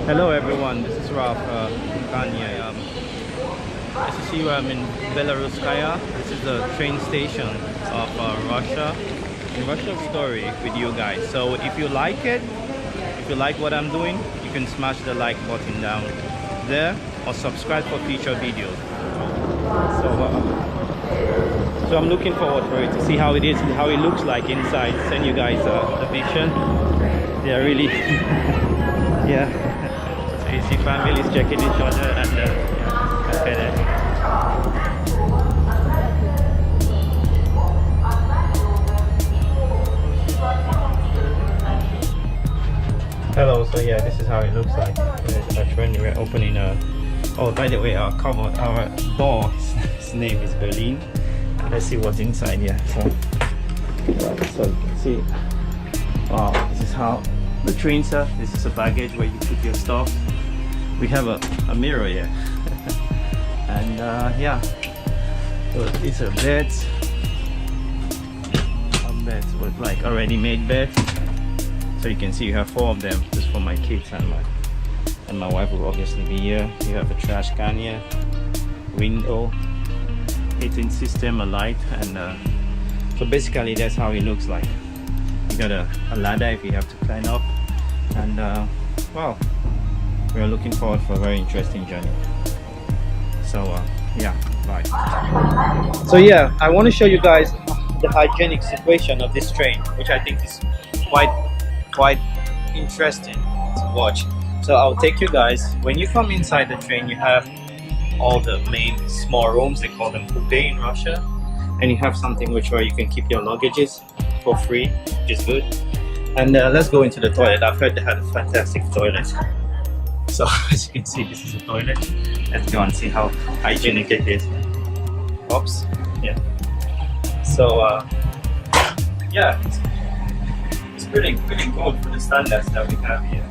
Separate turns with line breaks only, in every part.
Hello everyone, this is Ralph Kanye. As you see, I'm in Belaruskaya. This is the train station of Russia. In Russian story with you guys. So if you like it, if you like what I'm doing, you can smash the like button down there or subscribe for future videos. So I'm looking forward for it to see how it is, how it looks like inside. Send you guys the vision. They are really, yeah. So you see families checking each other and yeah, hello, so yeah, this is how it looks like. When we're opening oh, by the way, our door, his name is Berlin. Let's see what's inside here. So you can see, wow, this is how the trains are. This is a baggage where you put your stuff. We have a mirror here. And yeah, so these are beds. Some beds with like already made beds. So you can see you have 4 of them just for my kids and my wife will obviously be here. You have a trash can here, window, heating system, a light, and so basically that's how it looks like. You got a ladder if you have to climb up, and well, we're looking forward for a very interesting journey. So yeah, bye. So yeah, I want to show you guys the hygienic situation of this train, which I think is quite interesting to watch. So I'll take you guys. When you come inside the train, you have all the main small rooms, they call them coupe in Russia, and you have something where you can keep your luggages for free, which is good. And let's go into the toilet. I've heard they had a fantastic toilet. So as you can see, this is a toilet. Let's go and see how hygienic it is. Oops, yeah. So yeah, it's pretty good for the standards that we have here.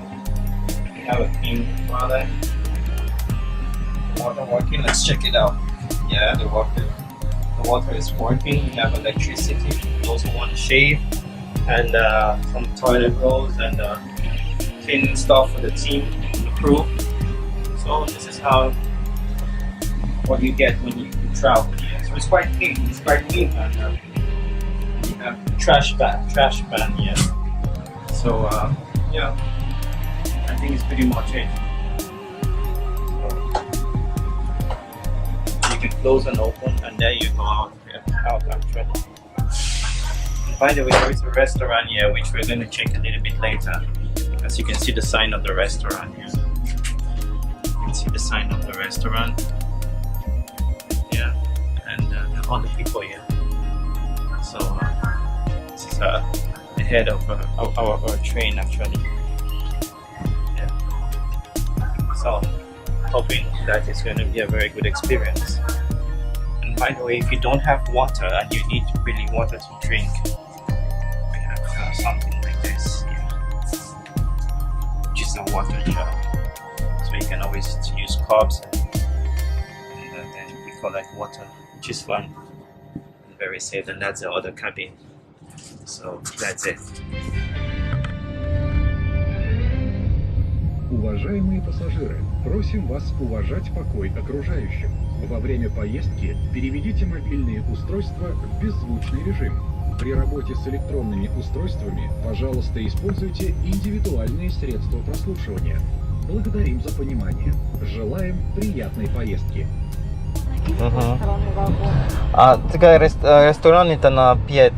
We have a clean toilet. Water working, let's check it out. Yeah, the water is working. We have electricity. We also want to shave and some toilet rolls and cleaning stuff for the team, the crew. So this is what you get when you travel here. So it's quite clean. It's quite clean, and you have trash ban here. So yeah, I think it's pretty much it. You can close and open, and there you go out actually. And by the way, there is a restaurant here which we're going to check a little bit later. As you can see the sign of the restaurant here. You can see the sign of the restaurant. Yeah, and all the people here. So this is the head of our train actually. Yeah. So hoping that it's going to be a very good experience. And by the way, if you don't have water and you need really water to drink, we have something like this here, which is a water jar. So you can always use cups and then we collect water, which is fun and very safe. And that's the other cabin. So that's it.
Уважаемые пассажиры, просим вас уважать покой окружающих. Во время поездки переведите мобильные устройства в беззвучный режим. При работе с электронными устройствами, пожалуйста, используйте индивидуальные средства прослушивания. Благодарим за понимание. Желаем приятной поездки.
А такая ресторан это на 5,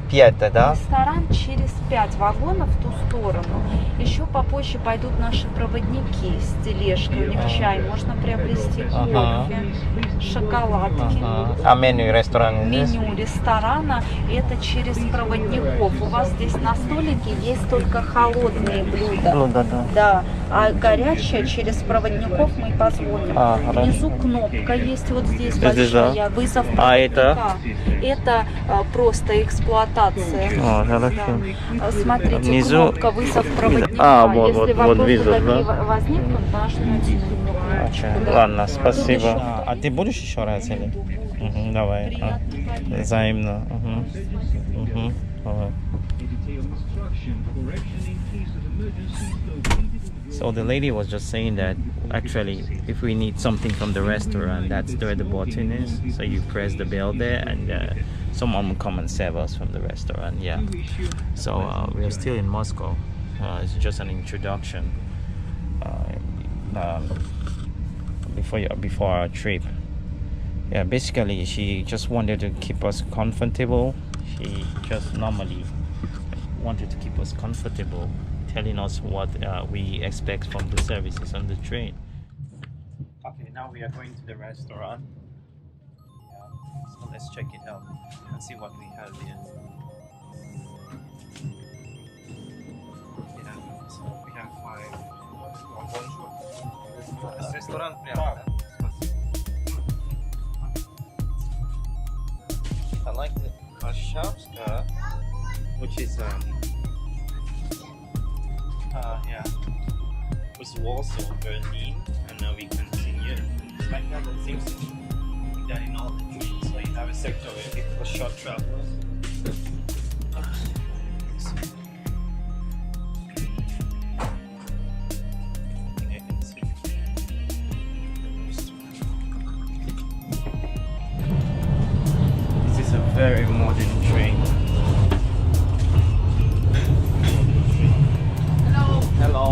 да?
Ресторан через 5 вагонов в ту сторону. Еще попозже пойдут наши проводники с тележкой. У них чай можно приобрести, кофе, шоколадки.
А меню ресторана здесь?
Меню ресторана это через проводников. У вас здесь на столике есть только холодные блюда. Да. А горячее через проводников мы позвоним. Внизу кнопка есть вот здесь большая, вызов проводника.
А это?
Это просто эксплуатация.
Да.
Смотрите,
внизу
кнопка вызов проводника. Если вопросы такие возникнут, нажмите на кнопку.
Ладно, спасибо. А ты будешь еще раз или? Давай. Взаимно. So the lady was just saying that actually if we need something from the restaurant, that's where the button is. So you press the bell there and someone will come and serve us from the restaurant. Yeah. So we are still in Moscow. It's just an introduction before our trip. Yeah, basically she just wanted to keep us comfortable. She just normally wanted to keep us comfortable, telling us what we expect from the services on the train. Okay, now we are going to the restaurant. Yeah, so let's check it out and see what we have here. Yeah, so we have 5. Restaurant прямо, да? I like the Warszawska, which is yeah, was Warsaw, Berlin, and now we continue. It's like that. It seems to be like that in all the trains. So you have a sector where for short travelers. Very modern train.
Hello.
Hello.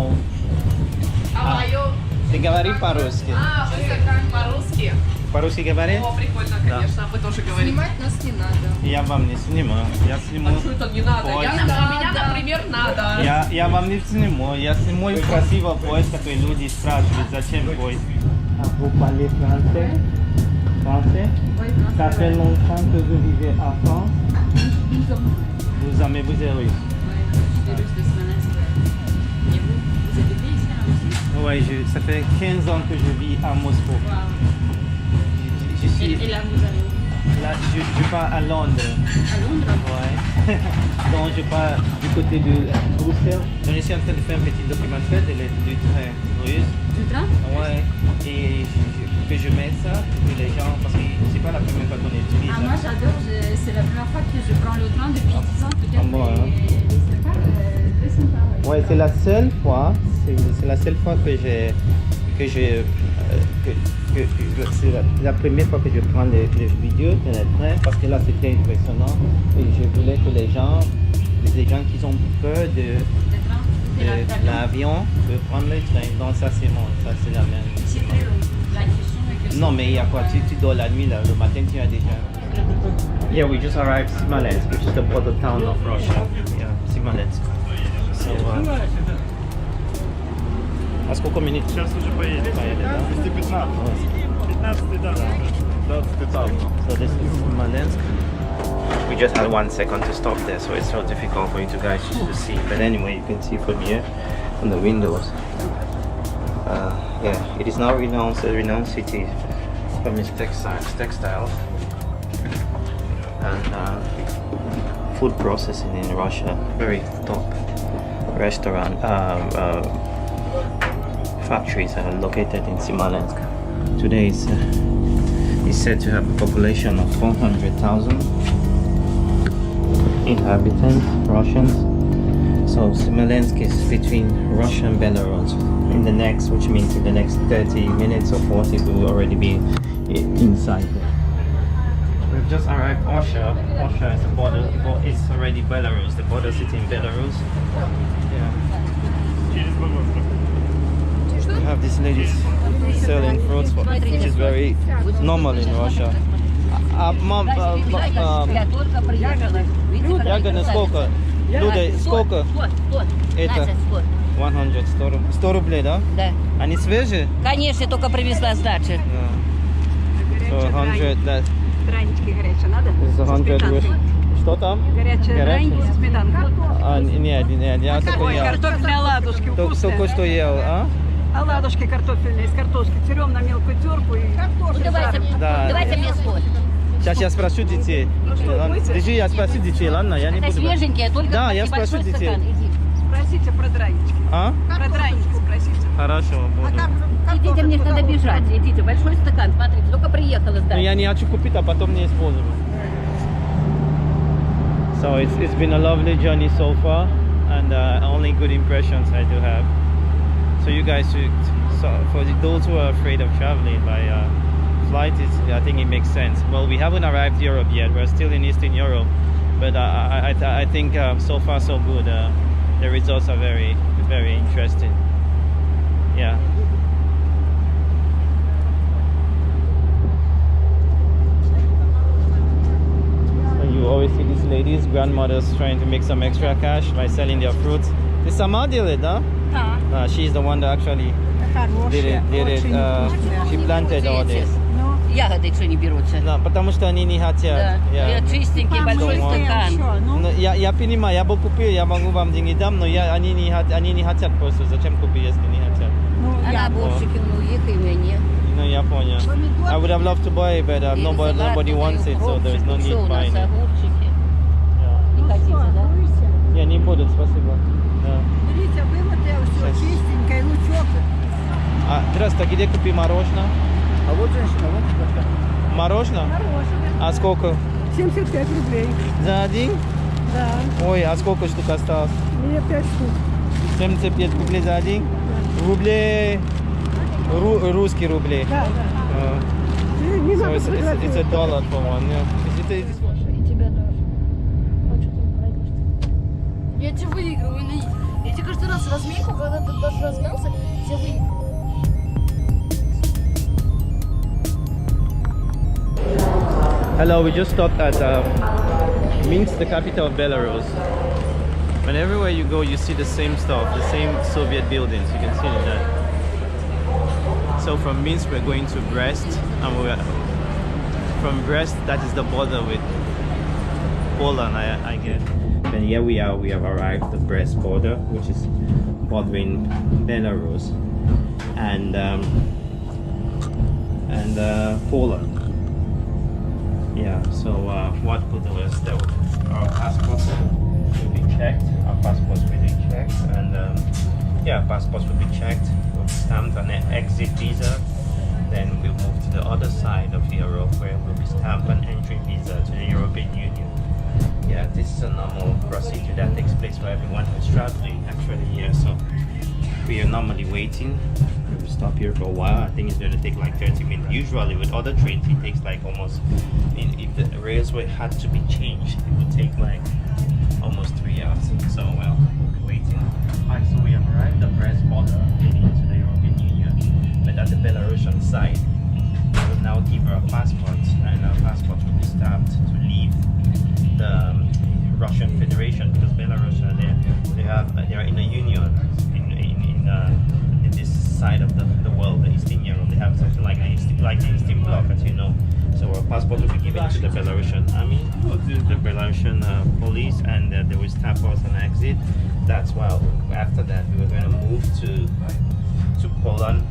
How are you?
Ты говори по-русски?
Вы как по-русски?
По-русски говори?
О, прикольно, конечно. Вы тоже говорите.
Снимать нас не надо.
Я вам не сниму. Я сниму.
А что это не надо?
Поезд.
Меня, например, надо.
Я вам не сниму. Я сниму красиво поезд, который люди спрашивают, зачем поезд. А vous parlez français? Français? Ça fait longtemps que vous vivez en France? Vous aimez russe? Oui, ça fait 15 ans que je vis à Moscou. Je suis...
Et là, vous allez où?
Là, je pars à Londres.
À Londres?
Ouais. Donc, je pars du côté de Bruxelles. Donc, je suis en train de faire un petit documentaire du train russe.
Du train?
Ouais. Et que je mette ça pour les gens, parce que c'est pas la première fois qu'on utilise.
Ah, moi j'adore, c'est la première fois que je prends le train depuis 10 ans, peut-être.
Ah, moi, hein.
C'est pas très sympa.
Ouais, c'est la seule fois, c'est la seule fois que c'est la première fois que je prends les vidéos de le train, parce que là c'était impressionnant et je voulais que les gens qui ont peur de l'avion peuvent prendre le train. Donc ça c'est bon, ça c'est la même.
C'est très long. La question est que
Non mais il y a quoi, tu dors la nuit là, le matin tu as déjà. Yeah, we just arrived Smolensk, which is the border town of Russia. Yeah, Smolensk. So, а сколько минут?
Сейчас уже поедем. Вести 15. 15, да. 20
So this is Smolensk. We just had 1 second to stop there, so it's so difficult for you two guys to see. But anyway, you can see from here, from the windows. Yeah, it is now a renowned city from its textiles and food processing in Russia. Very top restaurant factories are located in Smolensk. Today is said to have a population of 400,000 inhabitants, Russians. So Smolensk is between Russia and Belarus. Which means in the next 30 minutes or 40 we will already be inside there. We've just arrived Osha. Osha is the border, it's already Belarus, the border city in Belarus. Yeah. We have these ladies selling fruits, which is very normal in Russia. Mom, ягоды сколько? Люди, сколько? Это 100 рублей, да?
Да.
Они свежие?
Конечно, только привезла с дачи.
So 100, that
Дранички горячие надо?
is 100 rubles. Что там?
Горячие драники со сметанкой.
Нет, я такой ел.
Картофельные оладушки
Только
вкусные.
что ел, а?
Оладушки картофельные из картошки. Терем на мелкую терку и картошку жарим.
Да.
Давайте мне свой.
Сейчас я спрошу детей. Держи, я спрошу детей, ладно? Я не
Это
буду.
свеженькие, только
Да, я
небольшой
спрошу детей.
стакан. Иди.
Спросите про дранички.
А?
Про дранички спросите.
Хорошо, буду.
Идите, мне надо бежать. Идите, большой стакан, смотрите, только приехала с
Но
дачи.
я не хочу купить, а потом не использовать. So it's been a lovely journey so far, and only good impressions I do have. So you guys should, so for those who are afraid of traveling by flight, I think it makes sense. Well, we haven't arrived Europe yet. We're still in Eastern Europe, but I think so far so good. The results are very, very interesting. Yeah. You always see these ladies, grandmothers, trying to make some extra cash by selling their fruits. Ты сама делает, да?
Да.
She's the one that actually did it. She planted all this.
Ягоды что не берутся.
Да, потому что они не хотят.
Да.
Yeah.
Чистенький большой стакан.
Но я понимаю, я бы купил, я могу вам деньги дам, но они не хотят просто. Зачем купить, если не хотят?
А наборчики у них и мне.
No, я понял. I would have loved to buy it, but nobody wants it, so there's no need buying it.
Не хотите, да?
Я не буду, спасибо. Да.
Берите, вымытое, все чистенькое, лучок.
Здравствуйте, где купить мороженое?
А вот женщина, вот такая.
Мороженое?
Мороженое.
А сколько?
75 рублей.
За один?
Да.
Ой, а сколько штук осталось?
Мне 5 штук.
75 рублей за один? Рублей... русские рубли.
Да, да. Не
So
надо
it's $1 for one, yeah.
Тебя тоже. Я тебя выигрываю, или... Я тебе каждый раз разминку, когда ты даже размялся, я тебя выигрываю.
Hello, we just stopped at Minsk, the capital of Belarus. And everywhere you go, you see the same stuff, the same Soviet buildings. You can see that. So from Minsk, we're going to Brest, and from Brest, that is the border with Poland, I guess. And here we are. We have arrived at the Brest border, which is bordering Belarus and Poland. Yeah, so what we'll do is that our passports will be checked. Our passports will be checked, and yeah, passports will be checked. We'll be stamped an exit visa. Then we'll move to the other side of Europe, where we'll be stamped an entry visa to the European Union. Yeah, this is a normal procedure that takes place for everyone who's traveling actually here. So we are normally waiting. We'll stop here for a while. I think it's going to take like 30 minutes. Usually with other trains it takes like almost, if the railway had to be changed, it would take like almost 3 hours. So well, we'll be waiting. Alright, so we have arrived at the Brest border leading to the European Union. But at the Belarusian side, we will now give our passports, and our passports will be stamped to leave the Russian Federation, because Belarus they are in a union in this side of the world, the Eastern Europe. They have something like the Eastern Bloc, as you know. So our passport will be given to the Belarusian army, the Belarusian police, and they will stamp us an exit. That's why after that we were going to move to Poland,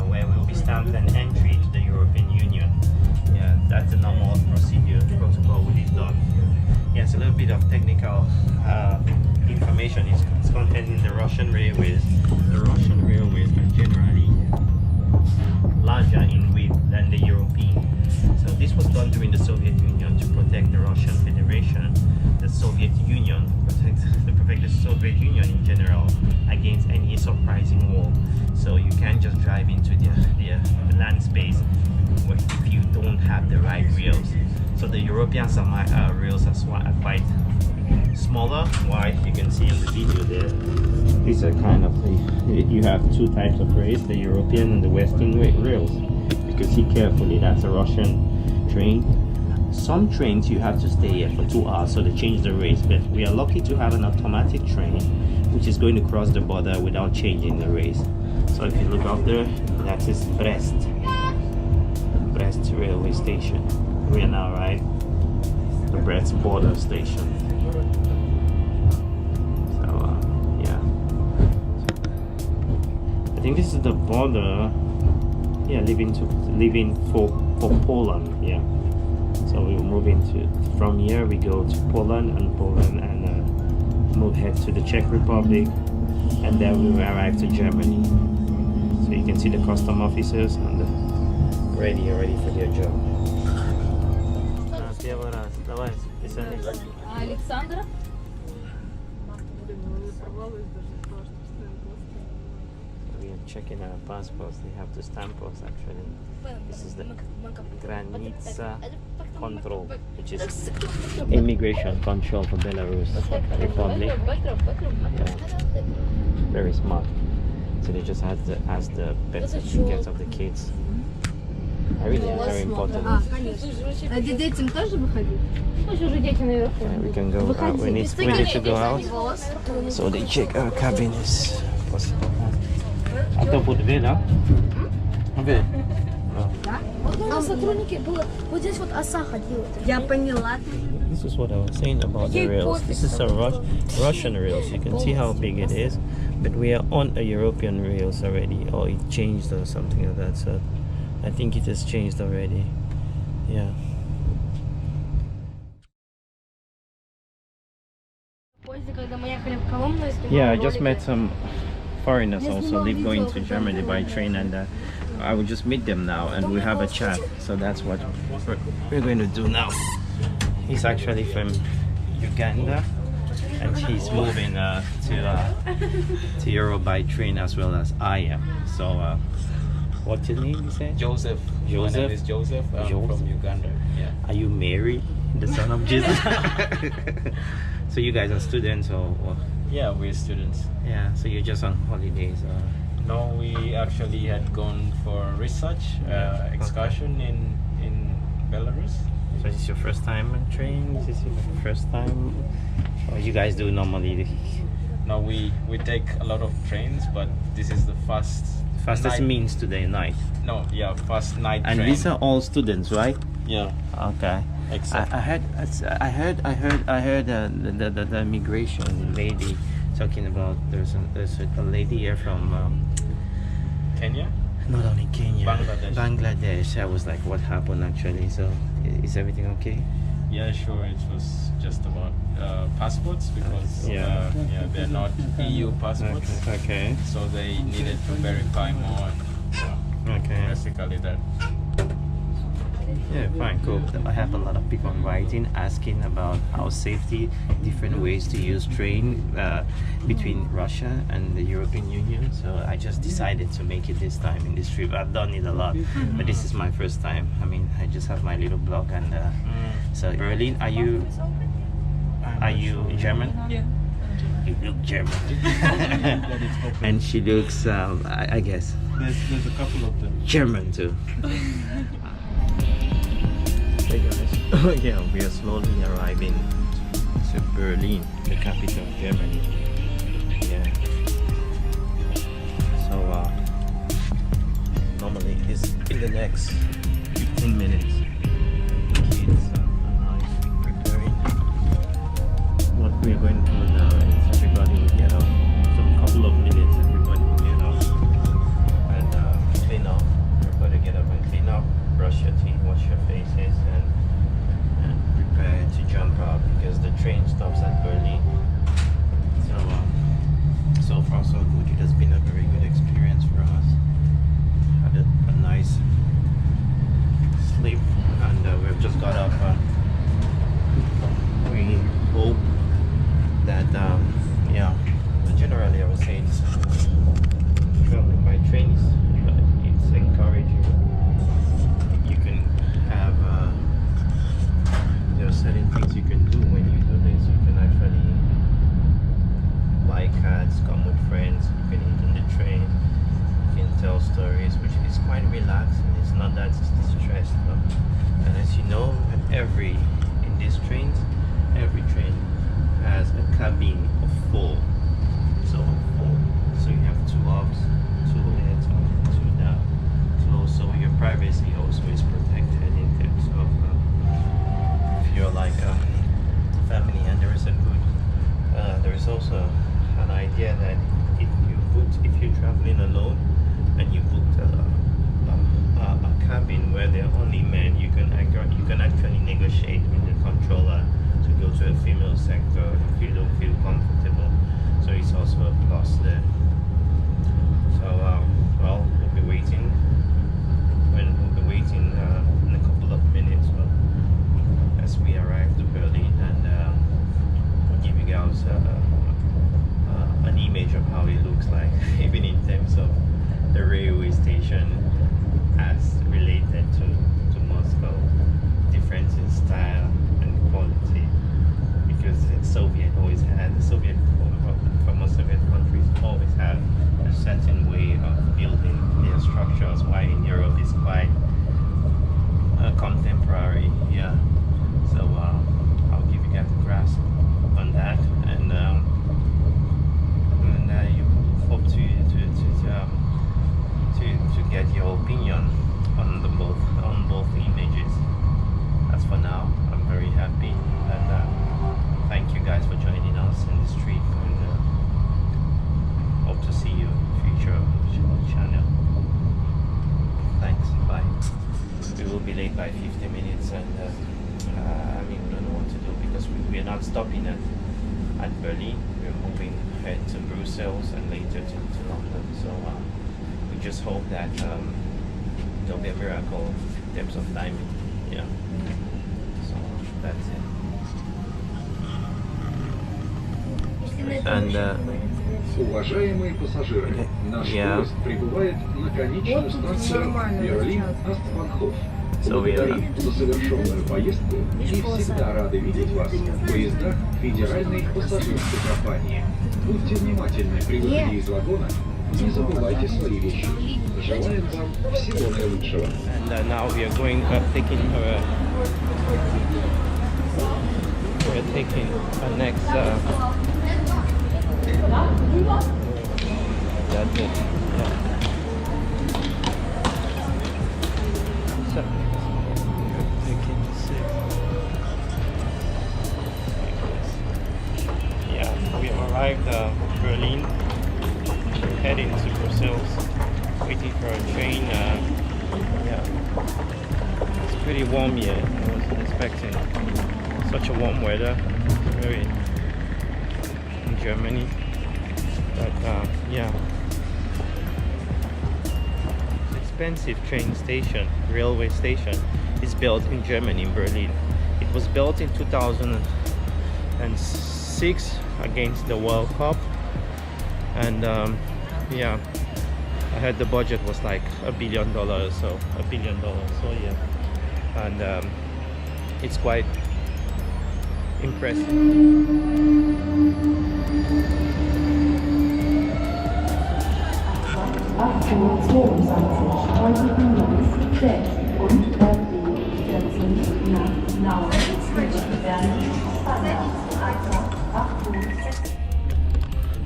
where we will be stamped an entry to the European Union. Yeah, that's the normal procedure, protocol which is done. Yes, a little bit of technical information is contained in the Russian railways. The Russian railways are generally larger in width than the European. So this was done during the Soviet Union to protect the Russian Federation, the Soviet Union, to protect the Soviet Union in general against any surprising war. So you can't just drive into the land space if you don't have the right rails. So the European rails are quite smaller. Why, you can see in the video there, these are kind of you have two types of rails, the European and the Western rails. You can see carefully, that's a Russian train. Some trains you have to stay here for 2 hours, so they change the rails, but we are lucky to have an automatic train which is going to cross the border without changing the rails. So if you look up there, that is Brest railway station. We are now right the Brest border station. So yeah, I think this is the border. Yeah, leaving for Poland. Yeah, so we will move from here. We go to Poland and move head to the Czech Republic, and then we will arrive to Germany. So you can see the custom officers and ready for their job.
Александра?
волновалась даже, потому что постоянно просто.
We are checking our passports. They have to stamp us actually. This is the Granica Control, which is immigration control for Belarus Republic. Yeah. Very smart. So they just have to ask the birth certificates of the kids. I really am very important.
А детям тоже выходить? Пусть уже дети наверху.
Yeah, we can go out. We need to go out. So they check our cabin is possible. I don't put the huh?
Вот у нас сотрудники было, вот здесь вот оса ходила.
Я поняла.
This is what I was saying about the rails. This is a Russian rails. You can see how big it is, but we are on a European rails already, or it changed or something like that. So I think it has changed already. Yeah. Yeah, I just met some foreigners also live going to Germany by train, and I will just meet them now and we have a chat. So that's what we're going to do now. He's actually from Uganda and he's moving to Europe by train as well as I am. So what's your name, you said?
Joseph.
Joseph?
My name is Joseph. I'm
Joseph.
from Uganda. Yeah.
Are you Mary, the son of Jesus? So you guys are students or?
Yeah, we're students.
Yeah, so you're just on holidays or?
No, we actually had gone for research excursion in Belarus.
So is this your first time on train? Is this your first time? Or you guys do normally?
Now we take a lot of trains, but this is the fastest
night. Means today night.
No, yeah, first night
and
train.
These are all students, right?
Yeah.
Okay.
Except
I heard the immigration lady talking about there's a lady here from
Kenya.
Not only Kenya,
Bangladesh.
I was like, what happened actually? So is everything okay?
Yeah, sure. It was just about passports because they're not EU passports.
Okay.
So they needed to verify more.
Okay.
Basically that.
Yeah, fine, cool. I have a lot of people writing, asking about how safety, different ways to use train between Russia and the European Union. So I just decided to make it this time in this trip. I've done it a lot, but this is my first time. I mean, I just have my little blog, and so Berlin. Are you German?
Yeah.
You look German. And she looks, I guess,
There's a couple of them.
German too. Hey guys, yeah, we are slowly arriving to Berlin, the capital of Germany. Yeah. So normally it's in the next 15 minutes. Kids are nice preparing. What we're going to do now is everybody will get up. So a couple of minutes, everybody will get up and clean up. Everybody get up and clean up, brush your teeth, wash your faces, and prepare to jump out because the train stops at Berlin. So far so good. It has been a very good experience for us. Had a nice sleep, and we've just got up. We hope that yeah. But generally, I would say it's traveling by train it's encouraging. You can have there are certain things you can do when you do this. You can actually buy cards, come with friends, you can eat in the train, you can tell stories, which is quite relaxing. It's not that stressful. And as you know, in these trains, every train has a cabin of 4. So you have 2 ups, 2 left, 2 down. So your privacy also is protected in terms of if you're like a family, and there is also an idea that if you're traveling alone and you booked a cabin where there are only men, you can actually negotiate with the controller to go to a female sector if you don't feel comfortable. So it's also a plus there. So well, we'll be waiting. We'll be waiting in a couple of minutes as we arrive to Berlin, and we'll give you guys an looks like, even in terms of the railway station as related to Moscow, difference in style and quality, because Soviet always had, the Soviet, for most Soviet countries always had a certain way of building their structures, while in Europe it's quite contemporary. Yeah, so I'll give you guys a grasp on that, and you hope to get your opinion on both images. As for now, I'm very happy, and thank you guys for joining us in this trip, and hope to see you in the future of the channel. Thanks, bye. We will be late by 50 minutes, and I mean, we don't know what to do, because we're not stopping at Berlin. We're moving ahead to Brussels and later to London. So we just hope that there'll be a miracle in terms of timing. Yeah. So that's it. And
Уважаемые пассажиры, наш поезд прибывает на конечную станцию Берлин-Остбанхоф. Благодарим за совершенную поездку и всегда рады видеть вас в поездах Федеральной пассажирской компании. Будьте внимательны при выходе из вагона, не забывайте свои вещи. Желаем вам всего наилучшего.
And now we are going, taking our next. That's it. Yeah. So, yeah, we have arrived Berlin, heading to Brussels, waiting for a train. Yeah, it's pretty warm here. I wasn't expecting such a warm weather. Very in Germany, but yeah, expensive train station, railway station is built in Germany, in Berlin. It was built in 2006 against the World Cup, and yeah, I heard the budget was like $1 billion, so yeah, and it's quite impressive.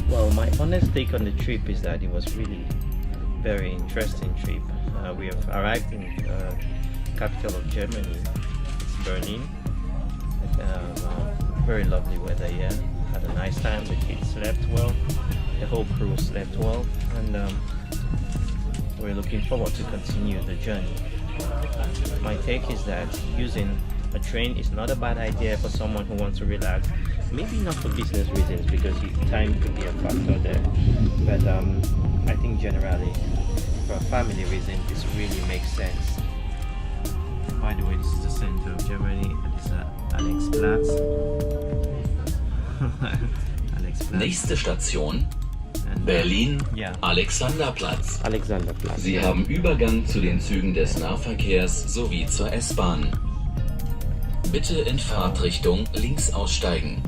Well, my honest take on the trip is that it was really very interesting trip. We have arrived in capital of Germany, it's Berlin. Very lovely weather here. Had a nice time. The kids slept well. The whole crew slept well, and we're looking forward to continue the journey. My take is that using a train is not a bad idea for someone who wants to relax. Maybe not for business reasons, because time could be a factor there. But I think generally, for a family reason, this really makes sense. By the way, this is the center of Germany. It's Alexplatz. Alexplatz.
Nächste Station Berlin, Alexanderplatz.
Alexanderplatz.
Sie haben Übergang zu den Zügen des Nahverkehrs sowie zur S-Bahn. Bitte in Fahrtrichtung links aussteigen.